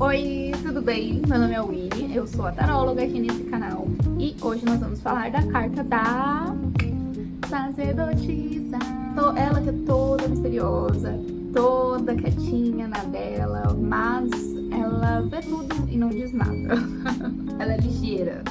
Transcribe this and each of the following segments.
Oi, tudo bem? Meu nome é Winnie, eu sou a taróloga aqui nesse canal e hoje nós vamos falar da carta da sacerdotisa. Ela que é toda misteriosa, toda quietinha na dela, mas ela vê tudo e não diz nada. Ela é ligeira,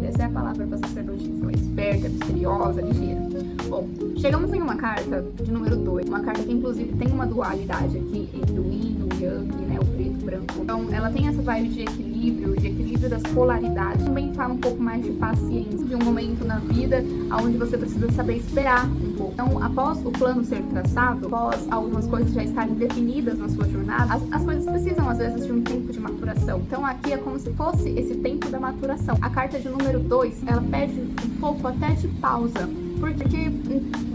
essa é a palavra para sacerdotisa. Ela é esperta, misteriosa, ligeira. Bom, chegamos em uma carta de número 2, uma carta que inclusive tem uma dualidade aqui entre o yin e o yang, né, o preto e o branco. Então ela tem essa vibe de equilíbrio das polaridades. Também fala um pouco mais de paciência, de um momento na vida onde você precisa saber esperar um pouco. Então, após o plano ser traçado, após algumas coisas já estarem definidas na sua jornada, as coisas precisam às vezes de um tempo de maturação. Então aqui é como se fosse esse tempo da maturação. A carta de número 2, ela pede um pouco até de pausa, porque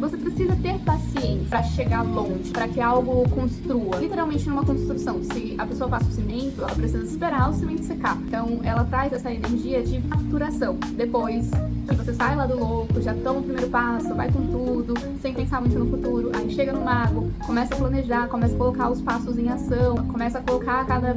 você precisa ter paciência para chegar longe, para que algo construa. Literalmente numa construção, se a pessoa passa o cimento, ela precisa esperar o cimento secar. Então ela traz essa energia de maturação. Depois que você sai lá do louco, já toma o primeiro passo, vai com tudo, sem pensar muito no futuro, aí chega no mago, começa a planejar, começa a colocar os passos em ação, começa a colocar cada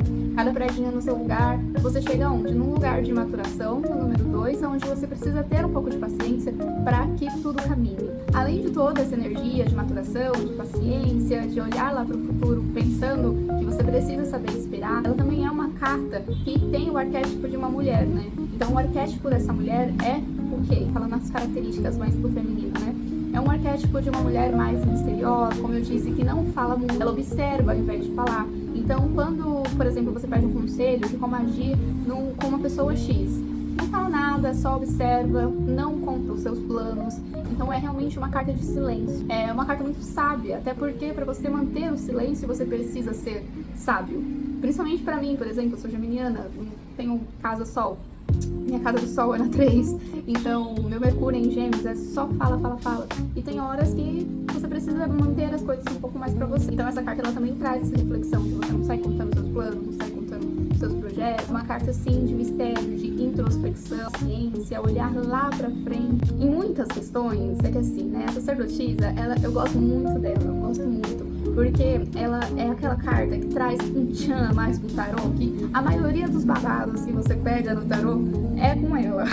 predinha no seu lugar. Você chega onde? Num lugar de maturação, no número 2, onde você precisa ter um pouco de paciência para que tudo caminhe. Além de toda essa energia de maturação, de paciência, de olhar lá para o futuro pensando que você precisa saber esperar, ela também é uma carta que tem o arquétipo de uma mulher, né? Então o arquétipo dessa mulher é o quê? Falando nas características mais do feminino, né? É um arquétipo de uma mulher mais misteriosa, como eu disse, que não fala muito, ela observa ao invés de falar. Então, quando, por exemplo, você pede um conselho de como agir com uma pessoa X, não fala nada, só observa, não conta os seus planos. Então é realmente uma carta de silêncio. É uma carta muito sábia, até porque para você manter o silêncio você precisa ser sábio. Principalmente para mim, por exemplo, eu sou geminiana, tenho casa Sol. Minha casa do Sol é na 3, então meu Mercúrio em Gêmeos é só fala. E tem horas que você precisa manter as coisas um pouco mais pra você. Então essa carta ela também traz essa reflexão, que você não sai contando seus planos, não sai contando seus projetos. Uma carta assim de mistério, de introspecção, ciência, olhar lá pra frente. Em muitas questões, é que assim, né, a sacerdotisa, eu gosto muito dela, eu gosto muito. Porque ela é aquela carta que traz um tchan a mais pro tarô, que a maioria dos babados que você pega no tarô é com ela.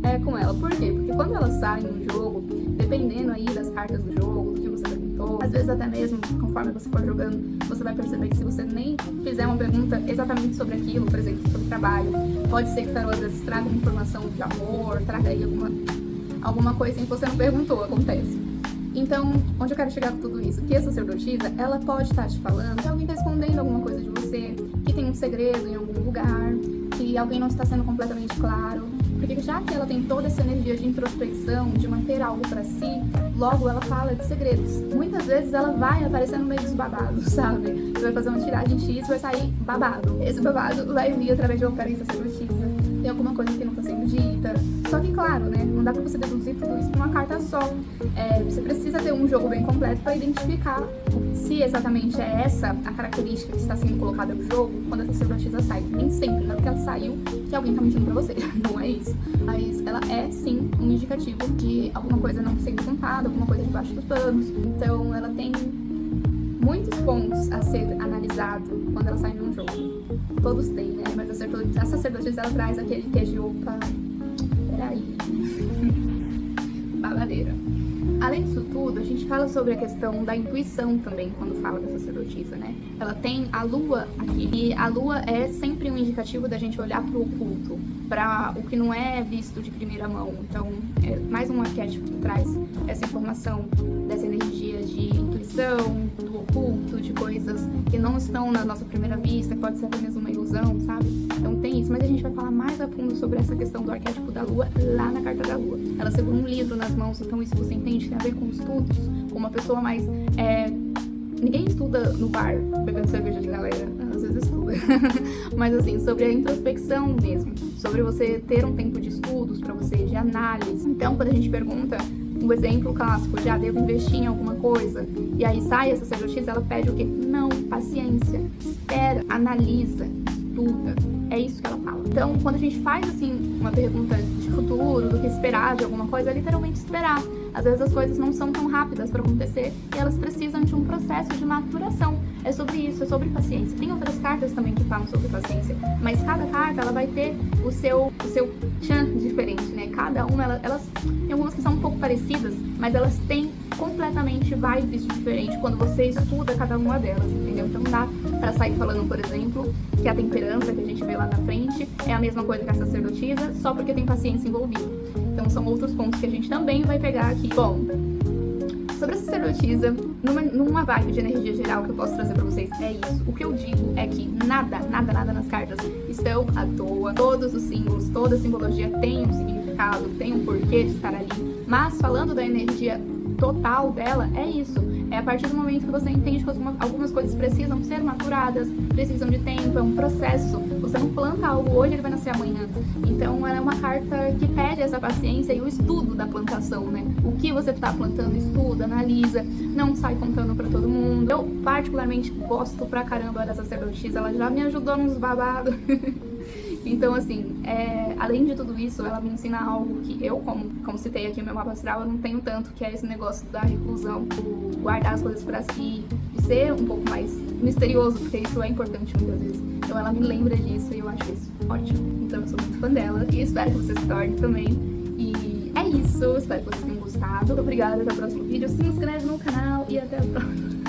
É com ela. Por quê? Porque quando ela sai no jogo, dependendo aí das cartas do jogo, do que você perguntou, às vezes até mesmo, conforme você for jogando, você vai perceber que se você nem fizer uma pergunta exatamente sobre aquilo, por exemplo, sobre trabalho, pode ser que o tarô às vezes traga uma informação de amor, traga aí alguma coisa que você não perguntou, acontece. Então, onde eu quero chegar com tudo isso? Que a sacerdotisa, ela pode estar te falando que alguém está escondendo alguma coisa de você, que tem um segredo em algum lugar, que alguém não está sendo completamente claro. Porque já que ela tem toda essa energia de introspecção, de manter algo pra si, logo ela fala de segredos. Muitas vezes ela vai aparecer no meio dos babados, sabe? Você vai fazer uma tiragem X e vai sair babado. Esse babado vai vir através de uma aparência sacerdotisa. Tem alguma coisa que não está sendo dita. Só que, claro, né? Não dá pra você deduzir tudo isso com uma carta só. Você precisa ter um jogo bem completo para identificar se exatamente é essa a característica que está sendo colocada no jogo quando a sacerdotisa sai. Nem sempre, não é porque ela saiu que alguém tá mentindo pra você. Não é isso. Mas ela é, sim, um indicativo de alguma coisa não sendo contada, alguma coisa debaixo dos panos. Então, ela tem muitos pontos a ser analisado quando ela sai num jogo. Todos têm, né? Mas a sacerdotisa, ela traz aquele que é de opa, peraí, babadeira. Além disso tudo, a gente fala sobre a questão da intuição também quando fala da sacerdotisa, né? Ela tem a lua aqui, e a lua é sempre um indicativo da gente olhar para o oculto, para o que não é visto de primeira mão. Então, é mais um arquétipo que traz essa informação dessa energia de intuição, do oculto, de coisas que não estão na nossa primeira vista, que pode ser apenas uma ilusão, sabe? Então tem isso, mas a gente vai falar mais a fundo sobre essa questão do arquétipo da lua lá na carta da lua. Ela segura um livro nas mãos, então isso você entende, tem a ver com estudos, com uma pessoa mais... Ninguém estuda no bar, bebendo cerveja de galera, às vezes estuda. Mas assim, sobre a introspecção mesmo, sobre você ter um tempo de estudos pra você, de análise. Então, quando a gente pergunta, um exemplo clássico, já devo investir em alguma coisa, e aí sai essa sacerdotisa, ela pede o quê? Não, paciência, espera, analisa, estuda. É isso que ela fala. Então, quando a gente faz, assim, uma pergunta de futuro, do que esperar de alguma coisa, é literalmente esperar. Às vezes as coisas não são tão rápidas para acontecer e elas precisam de um processo de maturação. É sobre isso, é sobre paciência. Tem outras cartas também que falam sobre paciência, mas cada carta ela vai ter o seu tchan diferente, né? Cada uma, elas tem algumas que são um pouco parecidas, mas elas têm completamente vibes diferentes quando você estuda cada uma delas, entendeu? Então não dá pra sair falando, por exemplo, que a temperança que a gente vê lá na frente é a mesma coisa que a sacerdotisa, só porque tem paciência envolvida. Então são outros pontos que a gente também vai pegar aqui. Bom, sobre a sacerdotisa, numa vibe de energia geral que eu posso trazer pra vocês, é isso. O que eu digo é que nada nas cartas estão à toa. Todos os símbolos, toda a simbologia tem um significado, tem um porquê de estar ali. Mas falando da energia total dela, é isso. É a partir do momento que você entende que algumas coisas precisam ser maturadas, precisam de tempo, é um processo. Você não planta algo hoje, ele vai nascer amanhã. Então, ela é uma carta que pede essa paciência e o estudo da plantação, né? O que você está plantando, estuda, analisa, não sai contando pra todo mundo. Eu, particularmente, gosto pra caramba da sacerdotisa, ela já me ajudou nos babados. Então, assim, além de tudo isso, ela me ensina algo que eu, como citei aqui no meu mapa astral, eu não tenho tanto, que é esse negócio da reclusão, guardar as coisas pra si, de ser um pouco mais misterioso, porque isso é importante muitas vezes. Então ela me lembra disso e eu acho isso ótimo. Então eu sou muito fã dela e espero que você se torne também. E é isso, espero que vocês tenham gostado. Obrigada, até o próximo vídeo. Se inscreve no canal e até a próxima.